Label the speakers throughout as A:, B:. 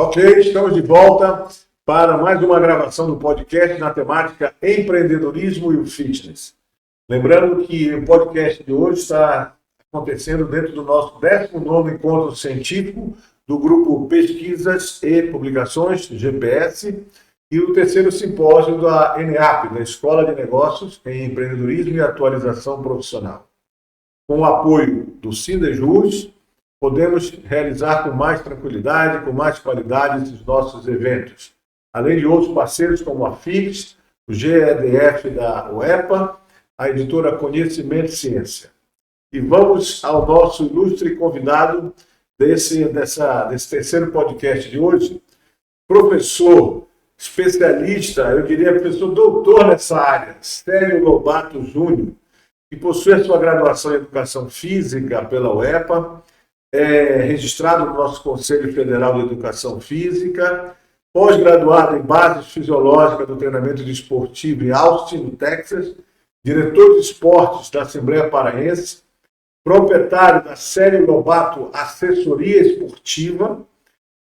A: Ok, estamos de volta para mais uma gravação do podcast na temática empreendedorismo e o fitness. Lembrando que o podcast de hoje está acontecendo dentro do nosso 19º encontro científico do grupo Pesquisas e Publicações, GPS, e o terceiro simpósio da ENEAP, da Escola de Negócios em Empreendedorismo e Atualização Profissional. Com o apoio do Sindejus, podemos realizar com mais tranquilidade, com mais qualidade esses nossos eventos. Além de outros parceiros como a FIX, o GEDF da UEPA, a editora Conhecimento e Ciência. E vamos ao nosso ilustre convidado desse terceiro podcast de hoje, professor, especialista, eu diria professor doutor nessa área, Célio Lobato Júnior, que possui a sua graduação em Educação Física pela UEPA, é registrado no nosso Conselho Federal de Educação Física, pós-graduado em Bases Fisiológicas do Treinamento Desportivo em Austin, no Texas, diretor de esportes da Assembleia Paraense, proprietário da Célio Lobato Assessoria Esportiva.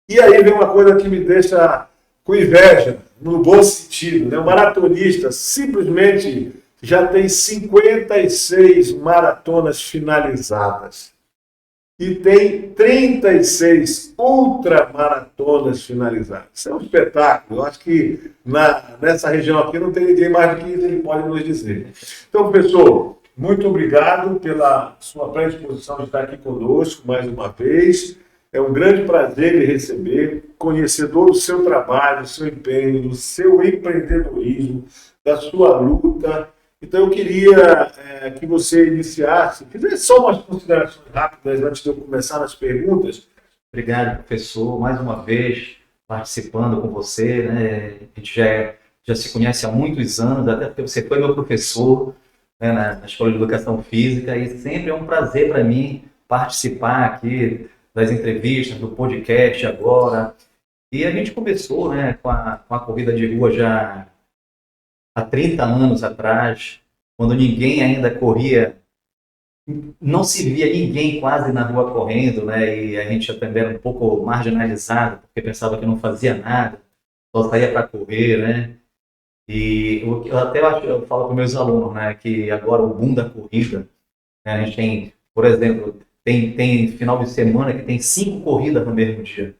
A: E aí vem uma coisa que me deixa com inveja, no bom sentido, né? O maratonista simplesmente já tem 56 maratonas finalizadas e tem 36 ultramaratonas finalizadas. Isso é um espetáculo. Eu acho que nessa região aqui não tem ninguém mais do que isso, ele pode nos dizer. Então, professor, muito obrigado pela sua predisposição de estar aqui conosco mais uma vez. É um grande prazer lhe receber, conhecedor do seu trabalho, do seu empenho, do seu empreendedorismo, da sua luta. Então, eu queria que você iniciasse, fizesse só umas considerações rápidas antes de eu começar nas perguntas.
B: Obrigado, professor, mais uma vez participando com você, né? A gente já se conhece há muitos anos, até porque você foi meu professor, né, na Escola de Educação Física, e sempre é um prazer para mim participar aqui das entrevistas, do podcast agora. E a gente começou, né, com a corrida de rua já há 30 anos atrás, quando ninguém ainda corria, não se via ninguém quase na rua correndo, né? E a gente também era um pouco marginalizado, porque pensava que não fazia nada, só saía para correr, né? E eu até acho, eu falo para meus alunos, né, que agora o boom da corrida, né, a gente tem, por exemplo, tem final de semana que tem 5 corridas no mesmo dia.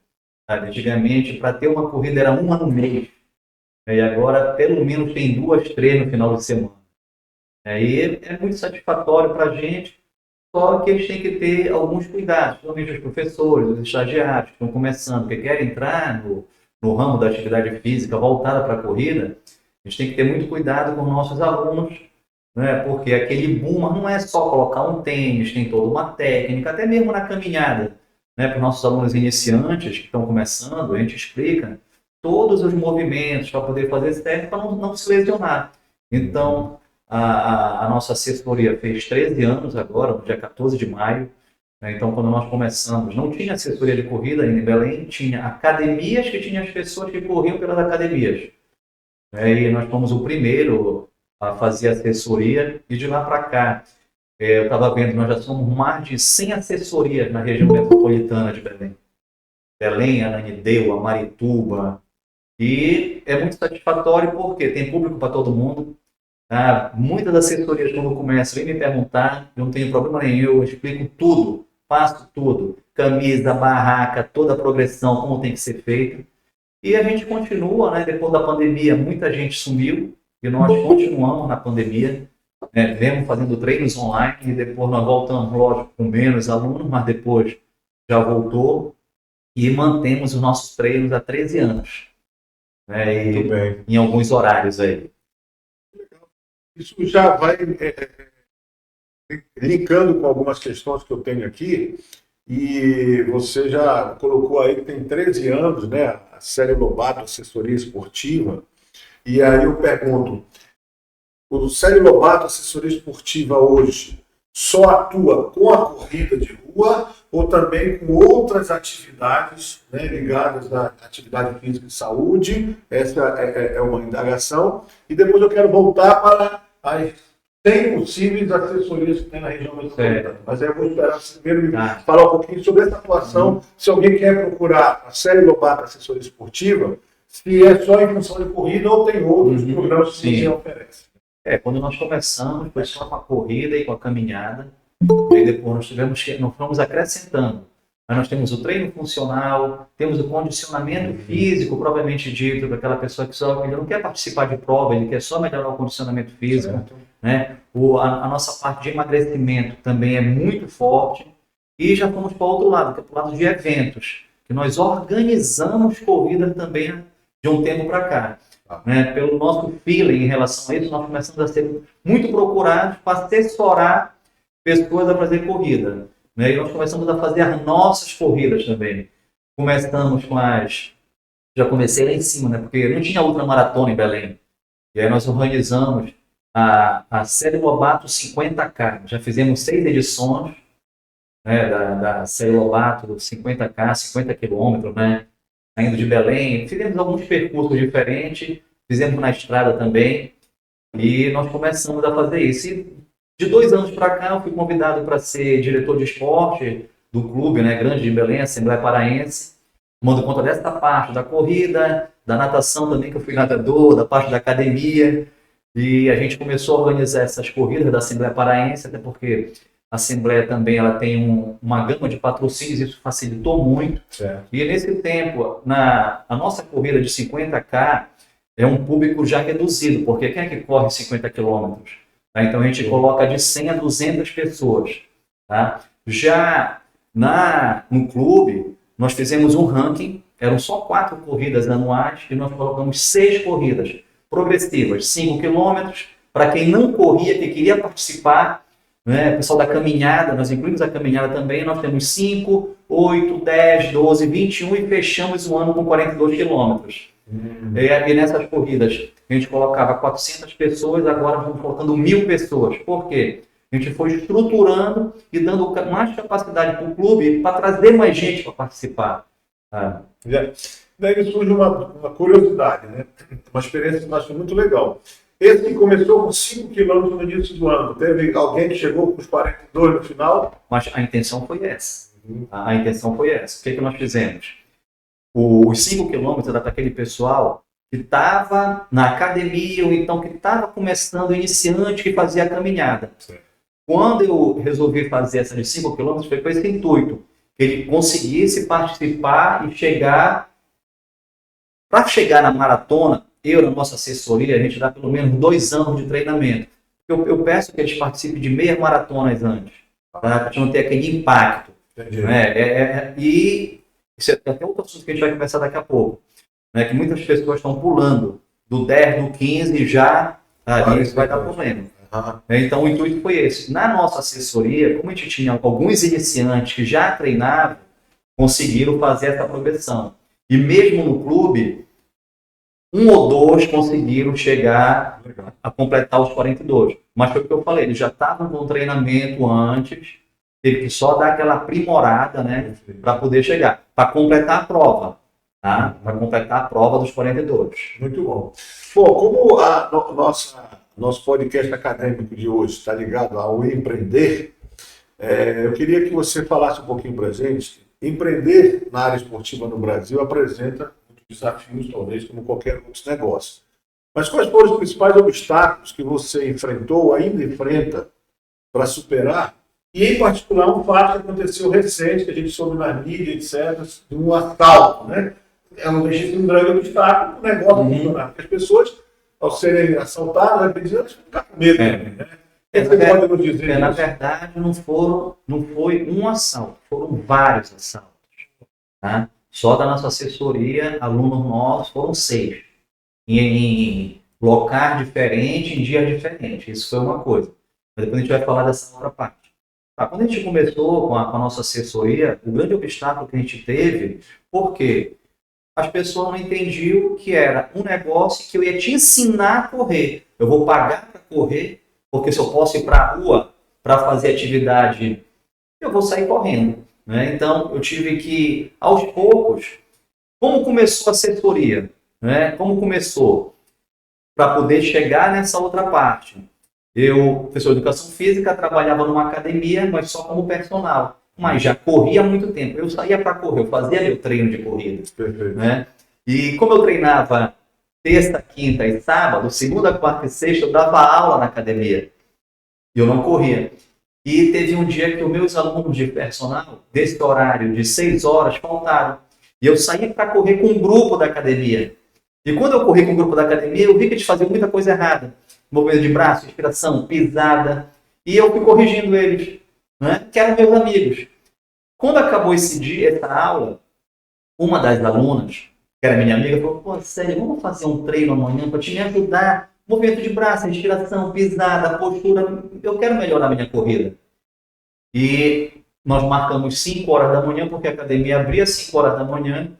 B: Sabe? Antigamente, para ter uma corrida era uma no mês. E agora, pelo menos, tem 2, 3 no final de semana. E é muito satisfatório para a gente, só que eles têm que ter alguns cuidados, principalmente os professores, os estagiários que estão começando, que querem entrar no ramo da atividade física voltada para a corrida. A gente tem que ter muito cuidado com nossos alunos, né? Porque aquele boom não é só colocar um tênis, tem toda uma técnica, até mesmo na caminhada. Né? Para os nossos alunos iniciantes que estão começando, a gente explica todos os movimentos para poder fazer esse teste para não se lesionar. Então, a nossa assessoria fez 13 anos agora, no dia 14 de maio. Né? Então, quando nós começamos, não tinha assessoria de corrida ainda em Belém, tinha academias que tinham as pessoas que corriam pelas academias. E nós fomos o primeiro a fazer assessoria, e de lá para cá, eu estava vendo, nós já somos mais de 100 assessorias na região metropolitana de Belém. Belém, Ananindeua, Marituba. E é muito satisfatório porque tem público para todo mundo. Muitas assessorias, quando começam, vêm me perguntar, eu não tenho problema nenhum, eu explico tudo, faço tudo. Camisa, barraca, toda a progressão, como tem que ser feita. E a gente continua, né? Depois da pandemia, muita gente sumiu e nós continuamos na pandemia, né? Vemos fazendo treinos online e depois nós voltamos, lógico, com menos alunos, mas depois já voltou e mantemos os nossos treinos há 13 anos, né?
A: Muito bem.
B: Em alguns horários aí.
A: Isso já vai linkando com algumas questões que eu tenho aqui. E você já colocou aí que tem 13 anos, né? A Célio Lobato, assessoria esportiva. E aí eu pergunto, o Célio Lobato, assessoria esportiva hoje, só atua com a corrida de rua ou também com outras atividades, né, ligadas à atividade física e saúde? Essa é uma indagação. E depois eu quero voltar para as 100 possíveis assessorias que tem na região metropolitana. Mas aí eu vou esperar você primeiro me
B: Tá.
A: falar um pouquinho sobre essa atuação. Se alguém quer procurar a Célio Lobato Assessoria Esportiva, se é só em função de corrida ou tem outros programas que você oferece.
B: Quando nós começamos, foi só com a corrida e com a caminhada. E aí depois nós fomos acrescentando. Mas nós temos o treino funcional, temos o condicionamento físico, propriamente dito, para aquela pessoa que só ele não quer participar de prova, ele quer só melhorar o condicionamento físico. Né? A nossa parte de emagrecimento também é muito forte. E já fomos para o outro lado, que é para o lado de eventos, que nós organizamos corridas também de um tempo para cá. Né? Pelo nosso feeling em relação a isso, nós começamos a ser muito procurados para assessorar pessoas a fazer corrida. Né? E nós começamos a fazer as nossas corridas também. Começamos com já comecei lá em cima, né? Porque não tinha ultramaratona em Belém. E aí nós organizamos a Célio Lobato 50K. Já fizemos 6 edições, né? da Célio Lobato 50K, 50 quilômetros, né? Saindo de Belém. Fizemos alguns percursos diferentes, fizemos na estrada também. E nós começamos a fazer isso. E de 2 anos para cá, eu fui convidado para ser diretor de esporte do clube, né, grande de Belém, Assembleia Paraense, tomando conta dessa parte da corrida, da natação também, que eu fui nadador, da parte da academia, e a gente começou a organizar essas corridas da Assembleia Paraense, até porque a Assembleia também ela tem uma gama de patrocínios, isso facilitou muito.
A: Certo.
B: E nesse tempo, a nossa corrida de 50K é um público já reduzido, porque quem é que corre 50 quilômetros? Tá? Então a gente coloca de 100 a 200 pessoas. Tá? Já no clube, nós fizemos um ranking, eram só 4 corridas anuais, e nós colocamos 6 corridas progressivas, 5 quilômetros, para quem não corria, que queria participar, né? O pessoal da caminhada, nós incluímos a caminhada também, nós temos 5, 8, 10, 12, 21 e fechamos o ano com 42 quilômetros. E nessas corridas a gente colocava 400 pessoas, agora estamos colocando 1.000 pessoas. Por quê? A gente foi estruturando e dando mais capacidade para o clube para trazer mais gente para participar.
A: Daí surge uma curiosidade, né? Uma experiência que eu acho muito legal. Esse que começou com 5 quilômetros no início do ano, teve alguém que chegou com os 42 no final?
B: Mas a intenção foi essa. A intenção foi essa. O que nós fizemos? Os 5 quilômetros era para aquele pessoal que estava na academia, ou então que estava começando, iniciante, que fazia a caminhada.
A: Certo.
B: Quando eu resolvi fazer essa de 5 quilômetros, foi com esse intuito, que ele conseguisse participar e chegar. Para chegar na maratona, na nossa assessoria, a gente dá pelo menos 2 anos de treinamento. Eu peço que eles participem de meias maratonas antes, para não ter aquele impacto. E isso é até outro assunto que a gente vai conversar daqui a pouco, né, que muitas pessoas estão pulando do 10, do 15 e já isso vai dar problema. Então o intuito foi esse. Na nossa assessoria, como a gente tinha alguns iniciantes que já treinavam, conseguiram fazer essa progressão. E mesmo no clube, 1 ou 2 conseguiram chegar a completar os 42. Mas foi o que eu falei, eles já estavam com treinamento antes, teve que só dar aquela aprimorada, né, para poder chegar, para completar a prova, tá? Para completar a prova dos 42.
A: Muito bom. Bom, como nosso podcast acadêmico de hoje está ligado ao empreender, eu queria que você falasse um pouquinho para a gente. Empreender na área esportiva no Brasil apresenta desafios, talvez, como qualquer outro negócio. Mas quais foram os principais obstáculos que você enfrentou, ainda enfrenta, para superar? E, em particular, um fato que aconteceu recente, que a gente soube na mídia, etc., de um assalto, né? Deixa um grande obstáculo para o negócio funcionar. Porque as pessoas, ao serem assaltadas, acreditam que ficam com medo também, né? Você pode nos dizer
B: na
A: isso?
B: verdade, não foi um assalto, foram vários assaltos. Tá? Só da nossa assessoria, alunos nossos, foram 6. Em locais diferentes, em dias diferentes. Isso foi uma coisa. Mas depois a gente vai falar dessa outra parte. Tá? Quando a gente começou com a nossa assessoria, o grande obstáculo que a gente teve, porque as pessoas não entendiam que era um negócio que eu ia te ensinar a correr. Eu vou pagar para correr, porque se eu posso ir para a rua para fazer atividade, eu vou sair correndo. Né? Então, eu tive que, aos poucos, como começou a assessoria? Né? Como começou? Para poder chegar nessa outra parte. Eu, professor de educação física, trabalhava numa academia, mas só como personal. Mas já corria há muito tempo. Eu saía para correr, eu fazia meu treino de corrida.
A: Perfeito.
B: Né? E como eu treinava terça, quinta e sábado, segunda, quarta e sexta, eu dava aula na academia. E eu não corria. E teve um dia que os meus alunos de personal, desse horário de 6 horas, faltaram. E eu saí para correr com um grupo da academia. E quando eu corri com o grupo da academia, eu vi que eles faziam muita coisa errada. Movimento de braço, inspiração, pisada. E eu fui corrigindo eles, né? Que eram meus amigos. Quando acabou esse dia, essa aula, uma das alunas, que era minha amiga, falou, pô, sério, vamos fazer um treino amanhã para te me ajudar. Movimento de braço, respiração, pisada, postura. Eu quero melhorar minha corrida. E nós marcamos 5 horas da manhã, porque a academia abria às 5 horas da manhã.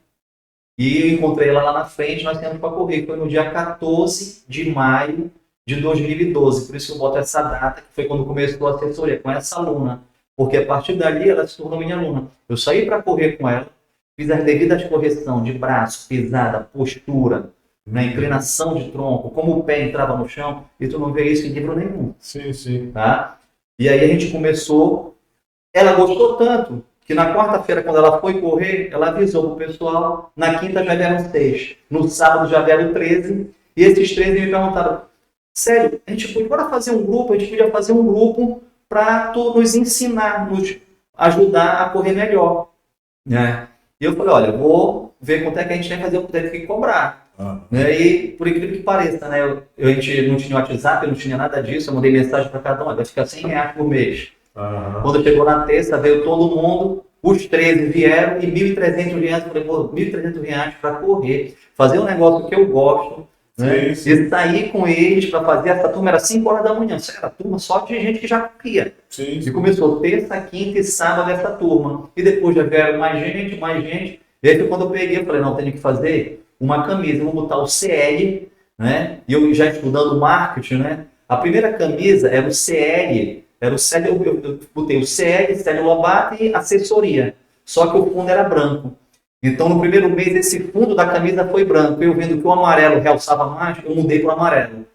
B: E eu encontrei ela lá na frente, nós temos para correr. Foi no dia 14 de maio de 2012. Por isso que eu boto essa data, que foi quando começou a assessoria com essa aluna. Porque a partir dali ela se tornou minha aluna. Eu saí para correr com ela, fiz as devidas correções de braço, pisada, postura, na inclinação de tronco, como o pé entrava no chão, e tu não vê isso em livro nenhum.
A: Sim, sim.
B: Tá? E aí a gente começou, ela gostou tanto, que na quarta-feira, quando ela foi correr, ela avisou pro pessoal, na quinta já vieram 6, no sábado já vieram 13, e esses 13 me perguntaram, sério, a gente podia fazer um grupo, a gente podia fazer um grupo para tu nos ensinar, nos ajudar a correr melhor. Né? E eu falei, olha, eu vou ver quanto é que a gente tem que fazer, tem que cobrar. Né? E por incrível que pareça, né? A gente não tinha WhatsApp, eu não tinha nada disso, eu mandei mensagem para cada um, vai ficar R$100 por mês. Quando chegou na terça, veio todo mundo, os 13 vieram e R$1.300, eu falei, pô, R$1.300 para correr, fazer um negócio que eu gosto, né? E sair com eles para fazer essa turma, era 5 horas da manhã, isso era turma só de gente que já corria. E começou terça, quinta e sábado essa turma, e depois já vieram mais gente, e aí foi quando eu peguei, eu falei, não, tenho que fazer uma camisa, vou botar o CL, né? E eu já estudando marketing, né? A primeira camisa era o CL, eu botei o CL, Célio Lobato e assessoria. Só que o fundo era branco. Então, no primeiro mês, esse fundo da camisa foi branco. Eu vendo que o amarelo realçava mais, eu mudei para o amarelo.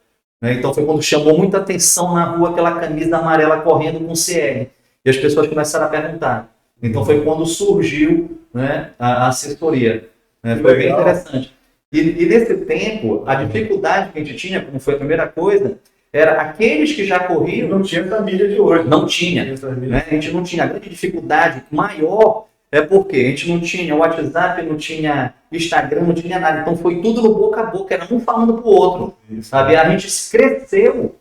B: Né? Então, foi quando chamou muita atenção na rua aquela camisa amarela correndo com CL. E as pessoas começaram a perguntar. Então, foi quando surgiu, né, a assessoria. Né? Foi bem interessante. E nesse tempo, a dificuldade que a gente tinha, como foi a primeira coisa, era aqueles que já corriam...
A: Não tinha família de hoje.
B: Não tinha. Né? A gente não tinha. A grande dificuldade maior é porque a gente não tinha WhatsApp, não tinha Instagram, não tinha nada. Então foi tudo no boca a boca, era um falando pro outro. Sabe? A gente cresceu,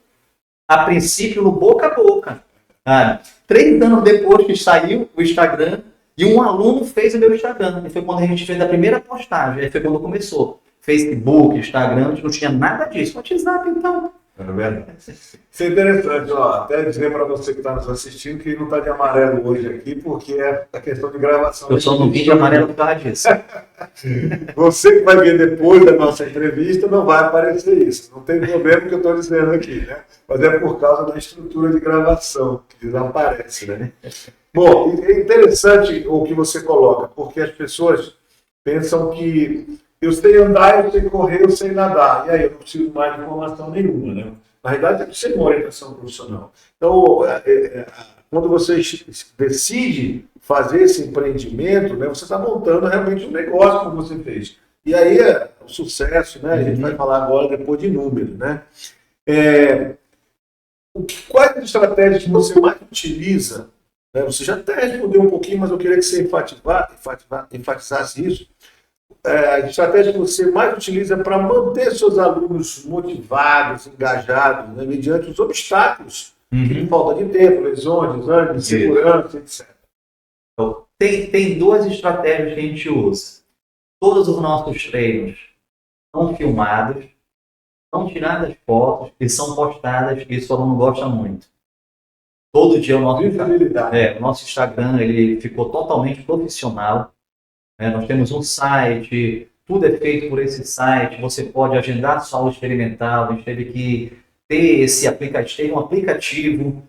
B: a princípio, no boca a boca. Sabe? 3 anos depois que saiu o Instagram, e um aluno fez o meu Instagram. E foi quando a gente fez a primeira postagem. Aí foi quando começou. Facebook, Instagram, a gente não tinha nada disso. WhatsApp, então...
A: É verdade. Isso é interessante, ó, até dizer para você que está nos assistindo que não está de amarelo hoje aqui, porque é a questão de gravação.
B: Eu só não vim de amarelo por causa disso.
A: Você que vai ver depois da nossa entrevista, não vai aparecer isso. Não tem problema que eu estou dizendo aqui, né? Mas é por causa da estrutura de gravação, que desaparece, né? Bom, é interessante o que você coloca, porque as pessoas pensam que eu sei andar, eu sei correr, eu sei nadar. E aí eu não preciso mais de informação nenhuma, né? Na realidade, é precisa de uma orientação profissional. Então, quando você decide fazer esse empreendimento, né, você está montando realmente um negócio como você fez. E aí é o sucesso, né? A gente vai falar agora depois de números, né? Quais as estratégias que você mais utiliza? Né? Você já até respondeu um pouquinho, mas eu queria que você enfatizasse isso. A estratégia que você mais utiliza para manter seus alunos motivados, engajados, né, mediante os obstáculos, falta de tempo, lesões, desânimo, segurança, etc.
B: Então, tem 2 estratégias que a gente usa. Todos os nossos treinos são filmados, são tiradas fotos e são postadas, e isso o aluno gosta muito. Todo dia o nosso Instagram ele ficou totalmente profissional. Nós temos um site, tudo é feito por esse site, você pode agendar sua aula experimental, a gente teve que ter esse aplicativo, tem um aplicativo,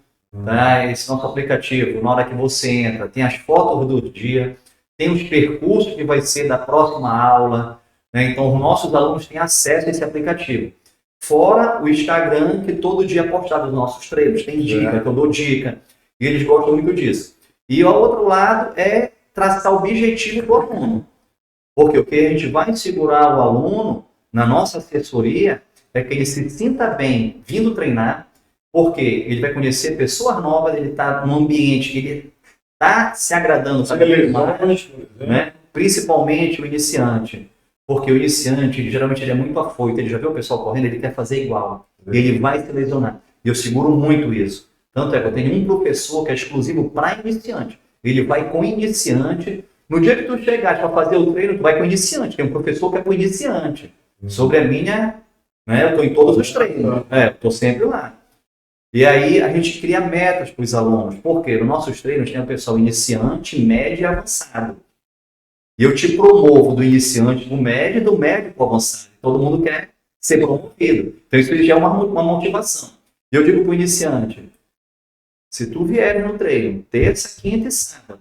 B: tá? Esse nosso aplicativo, na hora que você entra, tem as fotos do dia, tem os percursos que vai ser da próxima aula, né? Então os nossos alunos têm acesso a esse aplicativo. Fora o Instagram, que todo dia é postado os nossos treinos, tem dica, que eu dou dica, e eles gostam muito disso. E o outro lado é traçar o objetivo do aluno. Porque o que a gente vai segurar o aluno na nossa assessoria é que ele se sinta bem vindo treinar, porque ele vai conhecer pessoas novas, ele está num ambiente que ele está se agradando cada vez mais, né? Principalmente o iniciante. Porque o iniciante, geralmente ele é muito afoito, ele já vê o pessoal correndo, ele quer fazer igual. Ele vai se lesionar. E eu seguro muito isso. Tanto é que eu tenho um professor que é exclusivo para iniciante. Ele vai com iniciante. No dia que tu chegar para fazer o treino, tu vai com iniciante. Tem um professor que é com iniciante. Sobre a minha, né? Eu estou em todos os treinos. Estou sempre lá. E aí a gente cria metas para os alunos. Porque nos nossos treinos tem o pessoal iniciante, médio e avançado. E eu te promovo do iniciante para o médio e do médio para o avançado. Todo mundo quer ser promovido. Então isso já é uma motivação. E eu digo para o iniciante, se tu vier no treino, terça, quinta e sábado,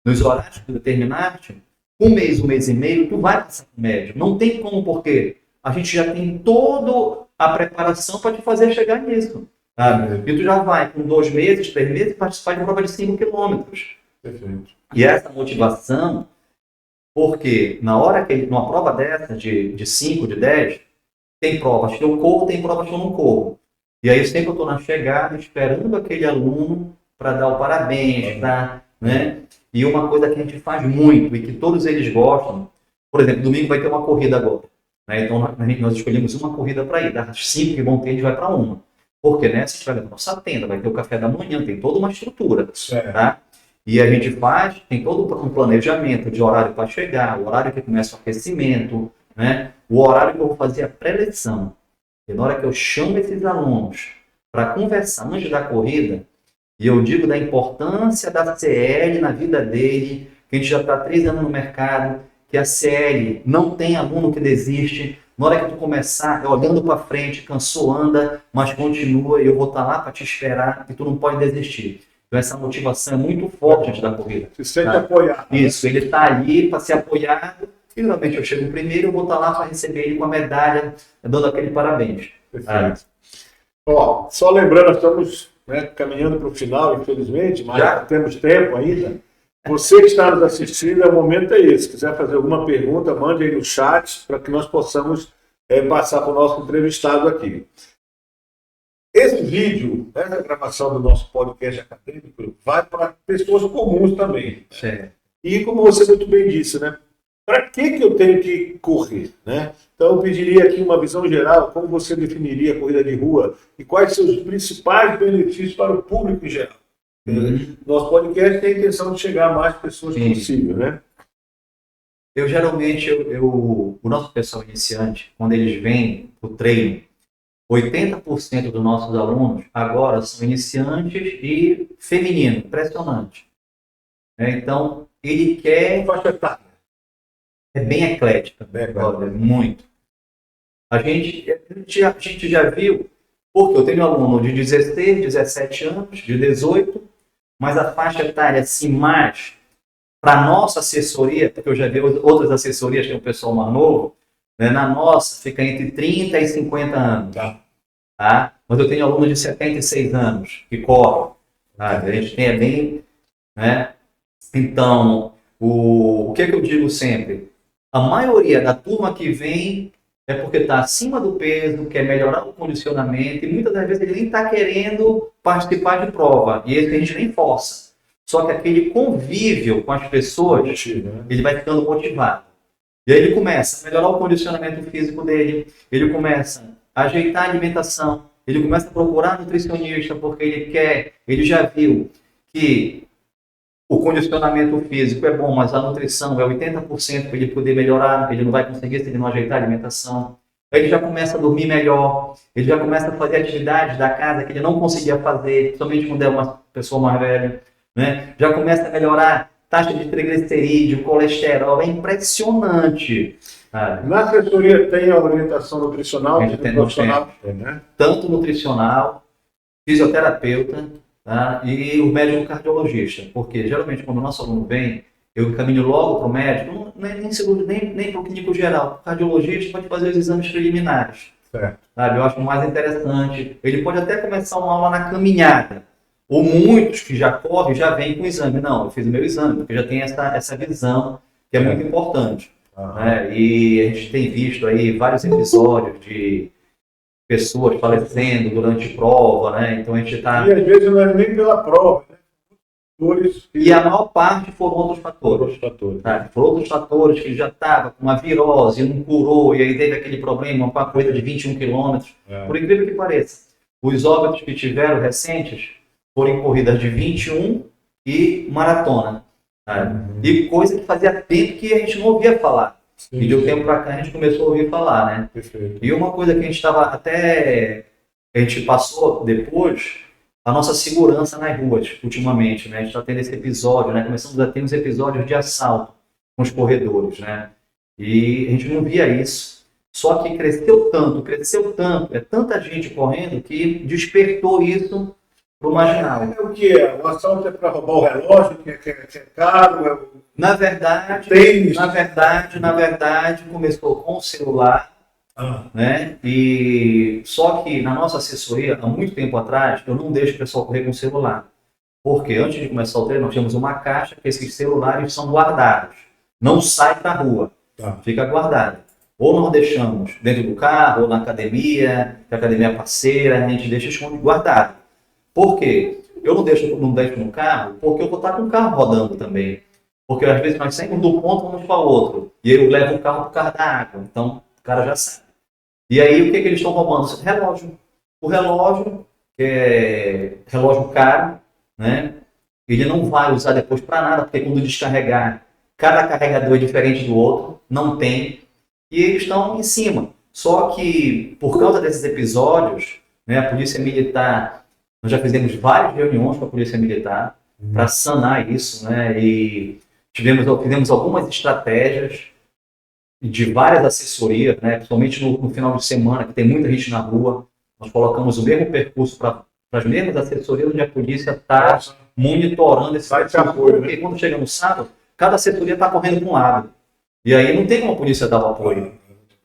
B: nos horários que tu determinaste, um mês e meio, tu vai passar para o médio. Não tem como, porque a gente já tem toda a preparação para te fazer chegar nisso. Sabe? E tu já vai com 2 meses, 3 meses, participar de uma prova de 5 quilômetros.
A: Perfeito.
B: E essa motivação, porque na hora que numa prova dessa, de 5, de 10, tem provas que eu corro, tem provas que eu não corro. E aí sempre eu estou na chegada, esperando aquele aluno para dar o parabéns, né? E uma coisa que a gente faz muito e que todos eles gostam, por exemplo, domingo vai ter uma corrida agora. Né? Então nós escolhemos uma corrida para ir. Das 5 que vão ter, a gente vai para uma. Porque nessa a gente vai levar nossa tenda, vai ter o café da manhã, tem toda uma estrutura. Tá? E a gente faz, tem todo um planejamento de horário para chegar, o horário que começa o aquecimento, né? O horário que eu vou fazer a pré-eleção. E na hora que eu chamo esses alunos para conversar antes da corrida, e eu digo da importância da CL na vida dele, que a gente já está há 3 anos no mercado, que a CL não tem aluno que desiste. Na hora que tu começar, é olhando para frente, cansou, anda, mas continua, e eu vou estar lá para te esperar, e tu não pode desistir. Então essa motivação é muito forte antes da corrida.
A: Se sente apoiado.
B: Isso, ele está ali para ser apoiado, e normalmente eu chego primeiro, eu vou estar lá para receber ele com a medalha, dando aquele parabéns.
A: Perfeito. Ó, só lembrando, nós estamos caminhando para o final, infelizmente, mas já temos tempo ainda. Você que está nos assistindo, o momento é esse. Se quiser fazer alguma pergunta, mande aí no chat para que nós possamos passar para o nosso entrevistado aqui. Esse vídeo, essa gravação do nosso podcast acadêmico, vai para pessoas comuns também.
B: Certo.
A: E como você muito bem disse, né? Para que eu tenho que correr? Né? Então eu pediria aqui uma visão geral, como você definiria a corrida de rua e quais são os principais benefícios para o público em geral. Nosso podcast tem a intenção de chegar a mais pessoas possível, né?
B: Eu geralmente, o nosso pessoal iniciante, quando eles vêm para o treino, 80% dos nossos alunos agora são iniciantes e feminino, impressionante. Então, ele quer...
A: Faixa etária.
B: É bem eclética, muito. A gente já viu, porque eu tenho aluno de 16, 17 anos, de 18, mas a faixa etária, assim, mais para a nossa assessoria, porque eu já vi outras assessorias que é um pessoal mais novo, né, na nossa fica entre 30 e 50 anos. Tá? Mas eu tenho aluno de 76 anos que corre. Tá? A gente tem bem... Né? Então, o que eu digo sempre? A maioria da turma que vem é porque está acima do peso, quer melhorar o condicionamento e muitas das vezes ele nem está querendo participar de prova. E esse a gente nem força. Só que aquele convívio com as pessoas, ele vai ficando motivado. E aí ele começa a melhorar o condicionamento físico dele, ele começa a ajeitar a alimentação, ele começa a procurar nutricionista porque ele já viu que o condicionamento físico é bom, mas a nutrição é 80% para ele poder melhorar, ele não vai conseguir se ele não ajeitar a alimentação. Aí ele já começa a dormir melhor, ele já começa a fazer atividades da casa que ele não conseguia fazer, somente quando é uma pessoa mais velha. Né? Já começa a melhorar taxa de triglicerídeo, colesterol, é impressionante.
A: Na assessoria tem a orientação nutricional, profissional, né?
B: Tanto nutricional, fisioterapeuta, tá? E o médico cardiologista, porque geralmente quando o nosso aluno vem, eu caminho logo para o médico, nem para o clínico geral, o cardiologista pode fazer os exames preliminares.
A: Certo.
B: Sabe? Eu acho mais interessante. Ele pode até começar uma aula na caminhada. Ou muitos que já correm já vêm com o exame. Não, eu fiz o meu exame, porque já tem essa visão que é muito importante. Né? E a gente tem visto aí vários episódios de pessoas falecendo durante prova, né? Então a gente está...
A: E às vezes não é nem pela prova, né?
B: E a maior parte foram outros fatores. Tá? Foram outros fatores que já estava com uma virose, não curou, e aí teve aquele problema com a corrida de 21 quilômetros. Por incrível que pareça, os óbitos que tiveram recentes foram em corridas de 21 e maratona. Tá? E coisa que fazia tempo que a gente não ouvia falar. E de um tempo para cá a gente começou a ouvir falar, né?
A: Perfeito.
B: E uma coisa que a gente estava até... A gente passou depois... a nossa segurança nas ruas, ultimamente, né? A gente está tendo esse episódio, né? Começamos a ter uns episódios de assalto com os corredores, né? E a gente não via isso. Só que cresceu tanto, é tanta gente correndo que despertou isso para o marginal.
A: O que é? O assalto é para roubar o relógio, que é caro?
B: Na verdade, começou com o celular, né? E só que na nossa assessoria, há muito tempo atrás, eu não deixo o pessoal correr com o celular. Porque antes de começar o treino, nós temos uma caixa que esses celulares são guardados. Não sai para a rua, fica guardado. Ou nós deixamos dentro do carro, ou na academia, que a academia é parceira, a gente deixa escondido, guardado. Por quê? Eu não deixo no carro, porque eu vou estar com o carro rodando também. Porque às vezes nós saímos do ponto, vamos para outro. E eu levo o carro para o carro da água. Então, o cara já sabe. E aí, o que eles estão roubando? Relógio. O relógio, que é relógio caro, né? Ele não vai usar depois para nada, porque quando descarregar, cada carregador é diferente do outro, não tem. E eles estão em cima. Só que, por causa desses episódios, né, a Polícia Militar, nós já fizemos várias reuniões com a Polícia Militar para sanar isso, né? E fizemos algumas estratégias de várias assessorias, né? Principalmente no final de semana, que tem muita gente na rua. Nós colocamos o mesmo percurso para as mesmas assessorias, onde a polícia está monitorando esse percurso. Porque quando chega no sábado, cada assessoria está correndo para um lado. E aí não tem como a polícia dar o apoio.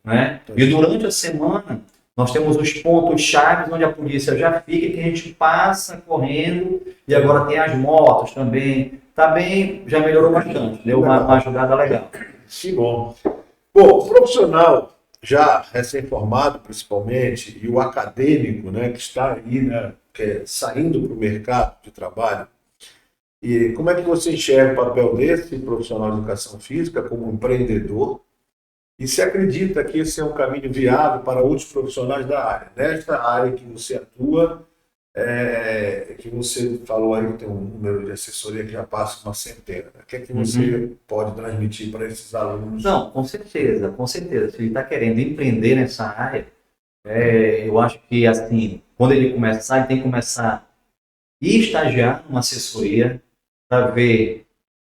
B: Né? E durante a semana, nós temos os pontos chaves onde a polícia já fica, que a gente passa correndo, e agora tem as motos também. Tá bem, já melhorou bastante, deu uma ajudada legal.
A: Que bom. Bom, o profissional já recém-formado, principalmente, e o acadêmico, né, que está aí, né, saindo para o mercado de trabalho, e como é que você enxerga o papel desse profissional de educação física como empreendedor? E se acredita que esse é um caminho viável para outros profissionais da área? Nesta área que você atua, que você falou aí que tem um número de assessoria que já passa uma centena. O que é que você pode transmitir para esses alunos?
B: Não, com certeza, com certeza. Se ele está querendo empreender nessa área, eu acho que, assim, quando ele começar, ele tem que começar a estagiar numa assessoria para ver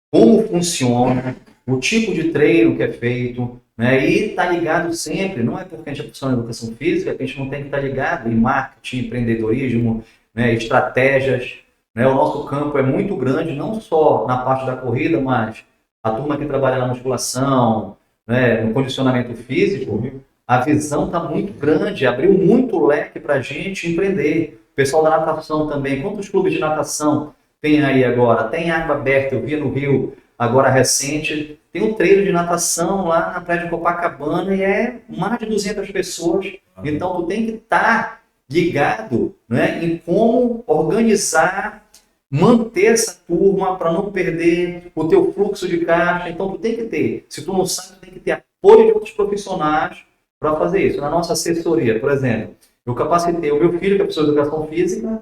B: como funciona, o tipo de treino que é feito, né? E tá ligado sempre, não é porque a gente é profissional de educação física que a gente não tem que estar ligado em marketing, empreendedorismo, né? Estratégias, né? O nosso campo é muito grande, não só na parte da corrida, mas a turma que trabalha na musculação, né? No condicionamento físico, a visão está muito grande, abriu muito leque para a gente empreender. O pessoal da natação também, quantos clubes de natação tem aí agora? Tem água aberta, eu vi no Rio, agora recente, tem um treino de natação lá na praia de Copacabana e é mais de 200 pessoas. Então, tu tem que estar ligado, né, em como organizar, manter essa turma para não perder o teu fluxo de caixa. Então, tu tem que ter, se tu não sabe, tu tem que ter apoio de outros profissionais para fazer isso. Na nossa assessoria, por exemplo, eu capacitei o meu filho, que é professor de educação física,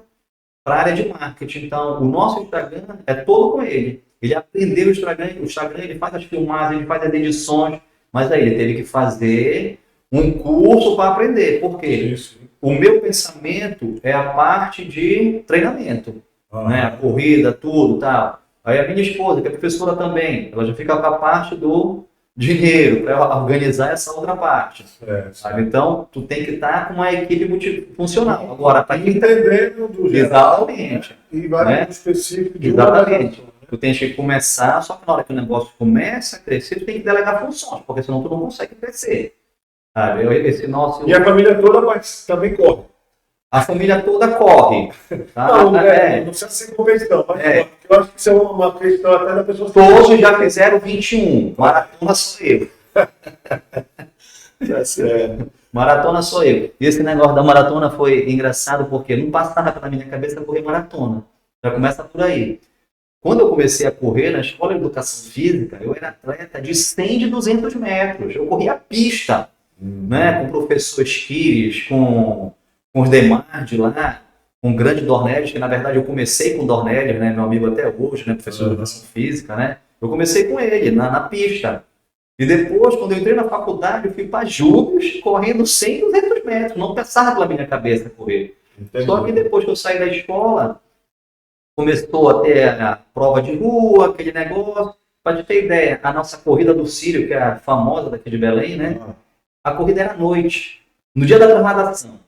B: para a área de marketing. Então, o nosso Instagram é todo com ele. Ele aprendeu o Instagram, ele faz as filmagens, ele faz as edições, mas aí ele teve que fazer um curso para aprender. Por quê? O meu pensamento é a parte de treinamento, né? A corrida, tudo, tal. Aí a minha esposa, que é professora também, ela já fica com a parte do dinheiro para organizar essa outra parte. Sabe? Então, tu tem que estar com uma equipe multifuncional. Agora, para quem
A: entendendo do geral,
B: exatamente,
A: e vai
B: né?
A: no específico de
B: exatamente. Tu tem que começar, só que na hora que o negócio começa a crescer, tu tem que delegar funções, porque senão tu não consegue crescer. Sabe? Esse nosso...
A: E a família toda também corre.
B: A família toda corre. Tá?
A: Não, não precisa ser competição, mas eu acho que isso é uma questão até da pessoa.
B: Todos já fizeram 21. Maratona sou eu.
A: Tá certo.
B: Maratona sou eu. E esse negócio da maratona foi engraçado porque não passava pela minha cabeça correr maratona. Já começa por aí. Quando eu comecei a correr na escola de educação física, eu era atleta de 100 de 200 metros. Eu corria pista, né, com o professor Esquires, com os demais de lá, com o grande Dornelles, que na verdade eu comecei com o Dornelles, né, meu amigo até hoje, né, professor de educação física, né? Eu comecei com ele na pista. E depois, quando eu entrei na faculdade, eu fui para Júbios correndo 100, 200 metros. Não passava pela minha cabeça correr. Entendi. Só que depois que eu saí da escola, começou a ter a prova de rua, aquele negócio. Para te ter ideia, a nossa corrida do Círio, que é a famosa daqui de Belém, né? A corrida era à noite, no dia da transladação.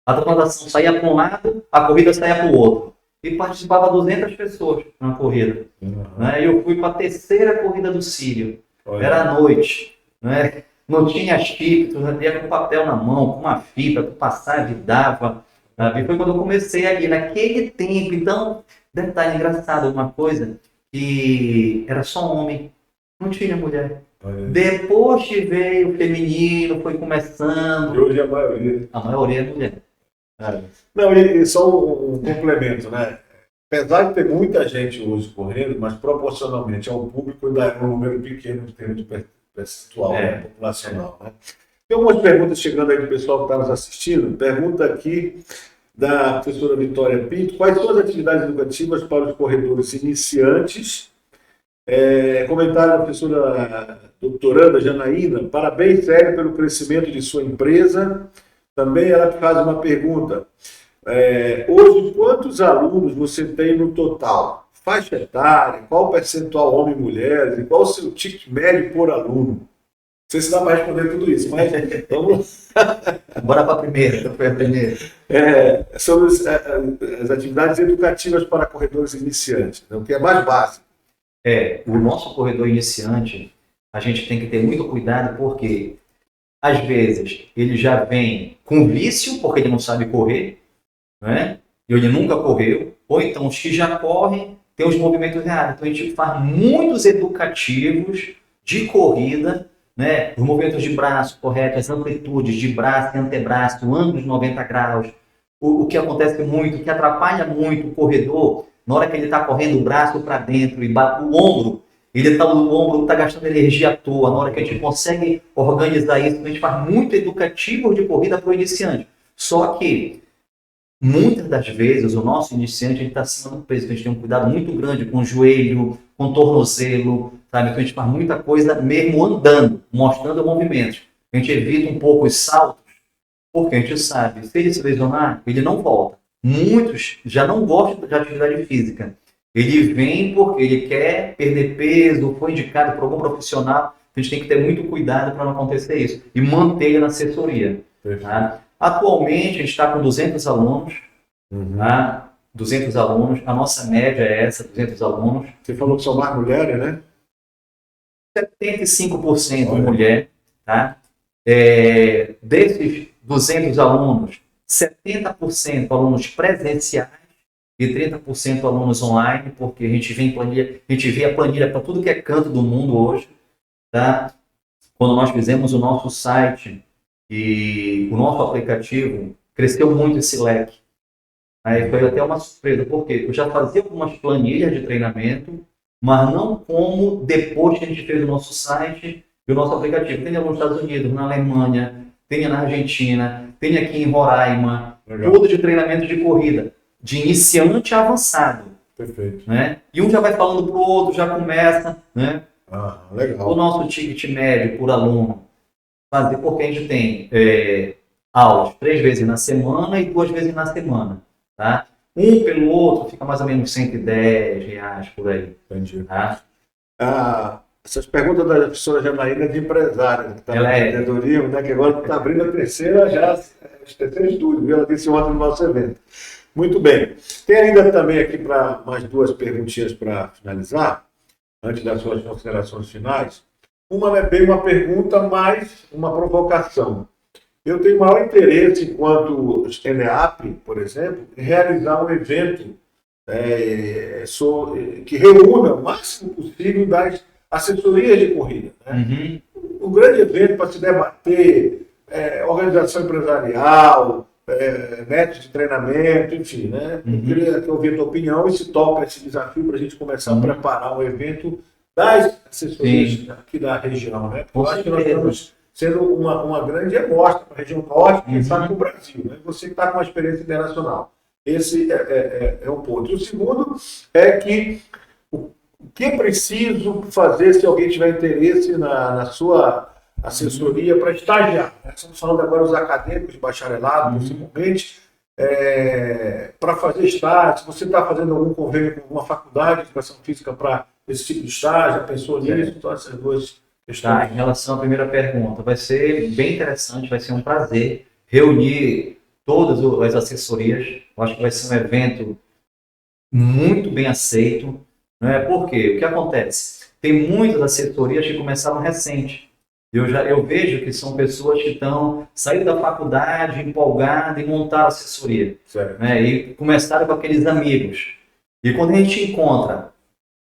B: A transladação saía para um lado, a corrida saía para o outro. E participava 200 pessoas na corrida. Né? E eu fui para a terceira corrida do Círio. Era à noite, né? Não tinha as fitas, eu ia com papel na mão, com uma fita, para passar e dava. E foi quando eu comecei ali, naquele tempo. Então, detalhe engraçado, uma coisa, que era só homem, não tinha mulher. Depois que veio o feminino, foi começando.
A: E hoje a maioria.
B: A maioria é mulher.
A: Não, e só um complemento, né? Apesar de ter muita gente hoje correndo, mas proporcionalmente ao público ainda é um número pequeno de termos de percentual populacional. Né? Tem algumas perguntas chegando aí do pessoal que está nos assistindo. Pergunta aqui da professora Vitória Pinto: quais são as atividades educativas para os corredores iniciantes? Comentário da professora doutoranda Janaína: parabéns, Célia, pelo crescimento de sua empresa. Também ela faz uma pergunta: hoje, quantos alunos você tem no total? Faixa etária, qual o percentual homem e mulheres, e qual o seu ticket médio por aluno? Não sei se dá para responder tudo isso, mas vamos.
B: Bora para a primeira, foi a primeira.
A: Sobre as atividades educativas para corredores iniciantes, né, o que é mais básico.
B: O nosso corredor iniciante, a gente tem que ter muito cuidado, porque às vezes ele já vem com vício, porque ele não sabe correr, né? E ele nunca correu, ou então os que já correm tem os movimentos errados. Então a gente faz muitos educativos de corrida, né? Os movimentos de braço corretos, as amplitudes de braço e antebraço, ângulos 90 graus. O que acontece muito, que atrapalha muito o corredor, na hora que ele está correndo o braço para dentro e bate o ombro, o ombro está gastando energia à toa. Na hora que a gente consegue organizar isso, a gente faz muito educativo de corrida para o iniciante. Só que muitas das vezes, o nosso iniciante está acima do peso, então a gente tem um cuidado muito grande com o joelho, com o tornozelo, sabe? Então a gente faz muita coisa mesmo andando, mostrando movimentos. A gente evita um pouco os saltos, porque a gente sabe, se ele se lesionar, ele não volta. Muitos já não gostam de atividade física. Ele vem porque ele quer perder peso, foi indicado por algum profissional. A gente tem que ter muito cuidado para não acontecer isso. E manter ele na assessoria. Tá? Atualmente, a gente está com 200 alunos. Tá? 200 alunos. A nossa média é essa, 200 alunos.
A: Você falou que são mais mulheres, né?
B: 75% mulher. Tá? Desses 200 alunos, 70% alunos presenciais e 30% alunos online, porque a gente vê a planilha para tudo que é canto do mundo hoje. Tá? Quando nós fizemos o nosso site e o nosso aplicativo, cresceu muito esse leque. Aí foi até uma surpresa, porque eu já fazia algumas planilhas de treinamento, mas não como depois que a gente fez o nosso site e o nosso aplicativo. Tem nos Estados Unidos, na Alemanha, tem na Argentina, tem aqui em Roraima, tudo de treinamento de corrida, de iniciante a avançado.
A: Perfeito.
B: Né? E um já vai falando para o outro, já começa. Né?
A: Legal.
B: O nosso ticket médio por aluno, porque a gente tem aulas 3 vezes na semana e 2 vezes na semana. Tá? Um pelo outro fica mais ou menos R$110 por aí.
A: Entendi.
B: Tá?
A: Essas perguntas da professora Janaína de empresária, que está na empreendedorismo, né, que agora está abrindo a terceira os terceiros estúdios, ela disse ontem no nosso evento. Muito bem. Tem ainda também aqui para mais 2 perguntinhas para finalizar, antes das suas considerações finais. Uma não é bem uma pergunta, mas uma provocação. Eu tenho maior interesse, enquanto ENEAP, por exemplo, em realizar um evento que reúna o máximo possível das assessorias de corrida. Né? Um grande evento para se debater organização empresarial, métodos de treinamento, enfim. Né? Eu queria ouvir a tua opinião e se topa esse desafio para a gente começar a preparar um evento das assessorias aqui da região. Né? Porque eu acho que nós estamos sendo uma grande amostra para a região norte, quem sabe para o Brasil. Né? Você que está com uma experiência internacional. Esse é um ponto. E o segundo é que o que é preciso fazer se alguém tiver interesse na sua assessoria para estagiar. Né? Estamos falando agora dos acadêmicos de bacharelado, principalmente, para fazer estágio. Se você está fazendo algum convênio com alguma faculdade de educação física para esse tipo de estágio, já pensou nisso? Então, essas duas questões.
B: Tá, em relação à primeira pergunta, vai ser bem interessante, vai ser um prazer reunir todas as assessorias. Eu acho que vai ser um evento muito bem aceito. Né? Por quê? O que acontece? Tem muitas assessorias que começaram recente. Eu vejo que são pessoas que estão saindo da faculdade, empolgadas em montar a assessoria. Né? E começaram com aqueles amigos. E quando a gente encontra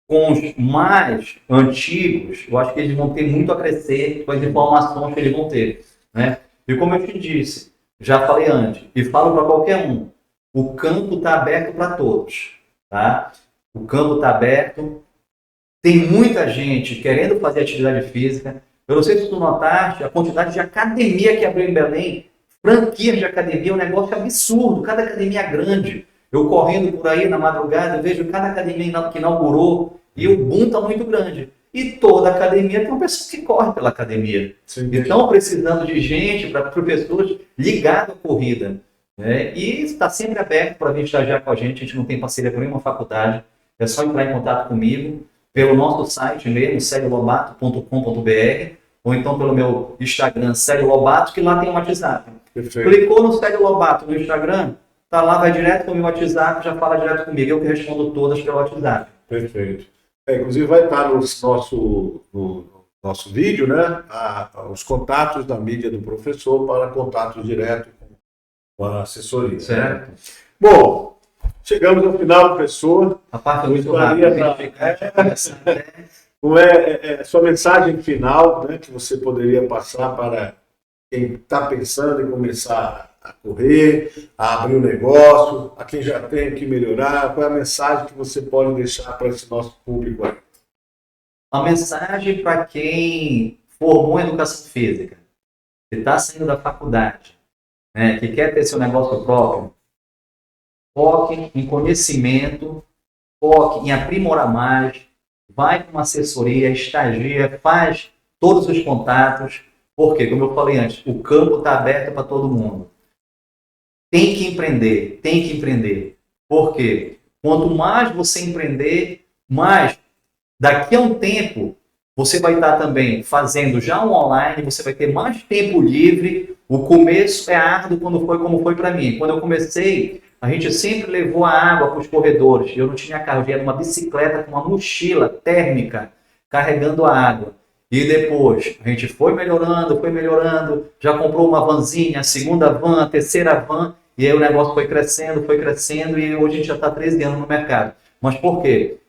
B: com os mais antigos, eu acho que eles vão ter muito a crescer com as informações que eles vão ter. Né? E como eu te disse, já falei antes, e falo para qualquer um, o campo está aberto para todos. Tá? O campo está aberto, tem muita gente querendo fazer atividade física. Eu não sei se tu notaste a quantidade de academia que abriu em Belém, franquias de academia, é um negócio absurdo, cada academia grande. Eu correndo por aí na madrugada, eu vejo cada academia que inaugurou e o boom está muito grande. E toda academia tem uma pessoa que corre pela academia. Sim. Então, precisando de gente, para professores ligados à corrida. Né? E está sempre aberto para vir estagiar com a gente não tem parceria com nenhuma faculdade. É só entrar em contato comigo pelo nosso site mesmo, celiolobato.com.br, ou então pelo meu Instagram, Célio Lobato, que lá tem o WhatsApp. Perfeito. Clicou no Célio Lobato no Instagram, tá lá, vai direto para o meu WhatsApp, já fala direto comigo, eu que respondo todas pelo WhatsApp.
A: Perfeito. Inclusive vai estar no nosso vídeo, né, os contatos da mídia do professor para contato direto com a assessoria.
B: Certo.
A: Né? Bom, chegamos ao final, professor.
B: A parte muito rápida.
A: Qual é a sua mensagem final, né, que você poderia passar para quem está pensando em começar a correr, a abrir um negócio, a quem já tem que melhorar? Qual é a mensagem que você pode deixar para esse nosso público aí?
B: A mensagem para quem formou em educação física, que está saindo da faculdade, né, que quer ter seu negócio próprio, foque em conhecimento, foque em aprimorar mais, vai com uma assessoria, estagia, faz todos os contatos, porque, como eu falei antes, o campo está aberto para todo mundo. Tem que empreender, tem que empreender. Por quê? Quanto mais você empreender, mais daqui a um tempo você vai estar também fazendo já um online, você vai ter mais tempo livre. O começo é árduo como foi para mim. Quando eu comecei, a gente sempre levou a água para os corredores. Eu não tinha carro, eu ia numa bicicleta com uma mochila térmica carregando a água. E depois a gente foi melhorando, já comprou uma vanzinha, a segunda van, a terceira van, e aí o negócio foi crescendo e hoje a gente já está 13 anos no mercado. Mas por quê?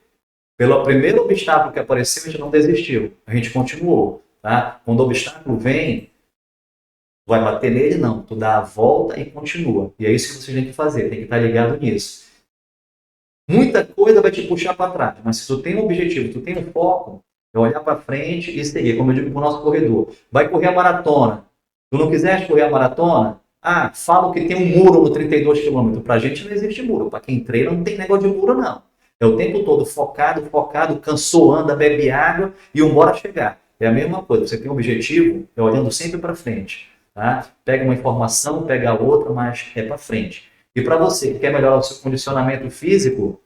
B: Pelo primeiro obstáculo que apareceu, a gente não desistiu, a gente continuou. Tá? Quando o obstáculo vem, vai bater nele? Não, tu dá a volta e continua. E é isso que você tem que fazer, tem que estar ligado nisso. Muita coisa vai te puxar para trás, mas se tu tem um objetivo, tu tem um foco, é olhar para frente e seguir, como eu digo para o nosso corredor. Vai correr a maratona. Tu não quiseres correr a maratona? Falo que tem um muro no 32 km. Para a gente não existe muro. Para quem treina não tem negócio de muro, não. É o tempo todo focado, cansou, anda, bebe água e embora chegar. É a mesma coisa. Você tem um objetivo, é olhando sempre para frente. Tá? Pega uma informação, pega outra, mas é para frente. E para você que quer melhorar o seu condicionamento físico,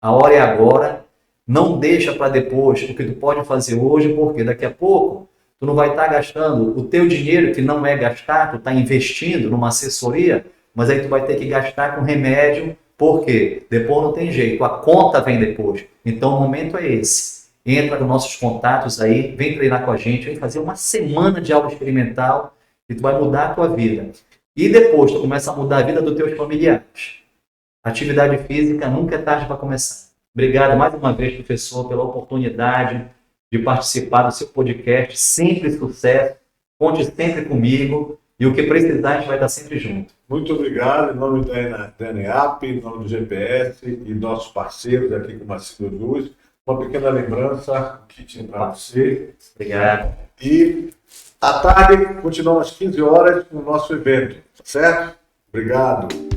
B: a hora é agora. Não deixa para depois o que tu pode fazer hoje, porque daqui a pouco tu não vai estar gastando o teu dinheiro, que não é gastar, tu está investindo numa assessoria, mas aí tu vai ter que gastar com remédio, porque depois não tem jeito, a conta vem depois. Então o momento é esse. entra com nossos contatos aí, vem treinar com a gente, vem fazer uma semana de aula experimental e tu vai mudar a tua vida. E depois tu começa a mudar a vida dos teus familiares. Atividade física nunca é tarde para começar. Obrigado mais uma vez, professor, pela oportunidade de participar do seu podcast. Sempre sucesso. Conte sempre comigo. E o que precisar, a gente vai estar sempre junto.
A: Muito obrigado, em nome da ENEAP, em nome do GPS e nossos parceiros aqui com o Marcelo Luz. Uma pequena lembrança, um kit para você.
B: Obrigado.
A: E à tarde, continuamos às 15 horas com o nosso evento, certo? Obrigado.